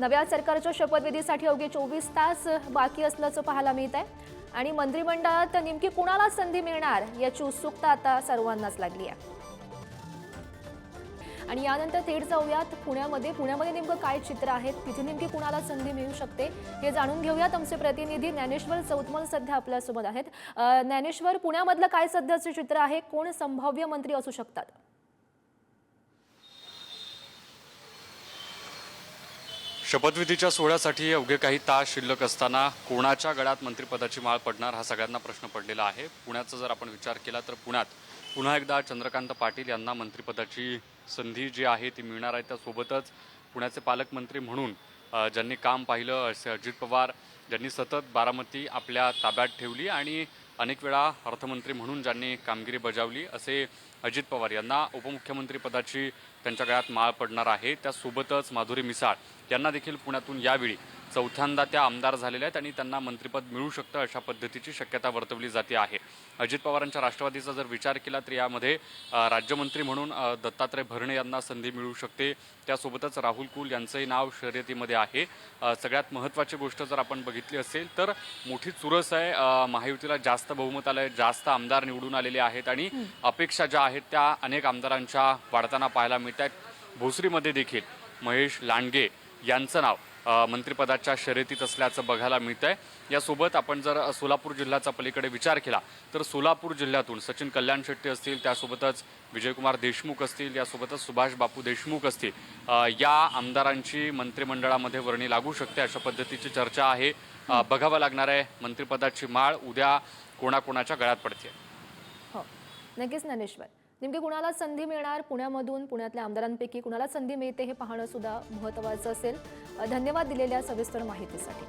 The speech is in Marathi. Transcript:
नव्या सरकारच्या शपथविधीसाठी अवघे 24 तास बाकी असल्याचं पाहायला मिळत आहे आणि मंत्रिमंडळात नेमकी कुणाला संधी मिळणार याची उत्सुकता आता सर्वांनाच लागली आहे। आणि यानंतर थेट जाऊयात पुण्यामध्ये नेमकं काय चित्र आहे, तिथे नेमकी कुणाला संधी मिळू शकते हे जाणून घेऊयात। आमचे प्रतिनिधी ज्ञानेश्वर चौतमल सध्या आपल्यासोबत आहेत। ज्ञानेश्वर, पुण्यामधलं काय सध्याचं चित्र आहे, कोण संभाव्य मंत्री असू शकतात? शपथविधीच्या सोहळ्यासाठी अवघे काही तास शिल्लक असताना कोणाच्या गळ्यात मंत्रिपदाची माळ पडणार हा सगळ्यांना प्रश्न पडलेला आहे। पुण्याचा जर आपण विचार केला तर पुण्यात पुन्हा एकदा चंद्रकांत पाटील यांना मंत्रिपदाची संधी जी आहे ती मिळणार आहे। त्यासोबतच पुण्याचे पालकमंत्री म्हणून ज्यांनी काम पाहिलं असे अजित पवार, ज्यांनी सतत बारामती आपल्या ताब्यात ठेवली आणि अनेक वेळा अर्थमंत्री म्हणून ज्यांनी कामगिरी बजावली असे अजित पवार यांना उपमुख्यमंत्रीपदाची त्यांच्या गळ्यात माळ पडणार आहे। त्यासोबतच माधुरी मिसाळ यांना देखील पुण्यातून यावेळी चौथ्यांदा त्या आमदार झालेल्या आहेत आणि त्यांना मंत्रिपद मिळू शकतं अशा पद्धतीची शक्यता वर्तवली जाते आहे। अजित पवारांच्या राष्ट्रवादीचा जर विचार केला तर यामध्ये राज्यमंत्री म्हणून दत्तात्रय भरणे यांना संधी मिळू शकते। त्यासोबतच राहुल कुल यांचंही नाव शर्यतीमध्ये आहे। सगळ्यात महत्त्वाची गोष्ट जर आपण बघितली असेल तर मोठी चुरस आहे, महायुतीला जास्त बहुमत आलंय, जास्त आमदार निवडून आलेले आहेत आणि अपेक्षा ज्या आहेत त्या अनेक आमदारांच्या वाढताना पाहायला मिळत आहेत। भोसरीमध्ये देखील महेश लांडगे यांचं नाव मंत्रिपदाच्या शर्यतीत असल्याचं बघायला मिळत आहे। यासोबत आपण जर सोलापूर जिल्ह्याचा पलीकडे विचार केला तर सोलापूर जिल्ह्यातून सचिन कल्याण शेट्टी असतील, त्यासोबतच विजयकुमार देशमुख असतील, यासोबतच सुभाष बापू देशमुख असतील, या आमदारांची मंत्रिमंडळामध्ये वर्णी लागू शकते अशा पद्धतीची चर्चा आहे। बघावं लागणार आहे मंत्रिपदाची माळ उद्या कोणाकोणाच्या गळ्यात पडते। हो, नक्कीच ज्ञानेश्वर, नेमकी कुणाला संधी मिळणार, पुण्यामधून पुण्यातल्या आमदारांपैकी कुणाला संधी मिळते हे पाहणं सुद्धा महत्त्वाचं असेल। धन्यवाद दिलेल्या सविस्तर माहितीसाठी।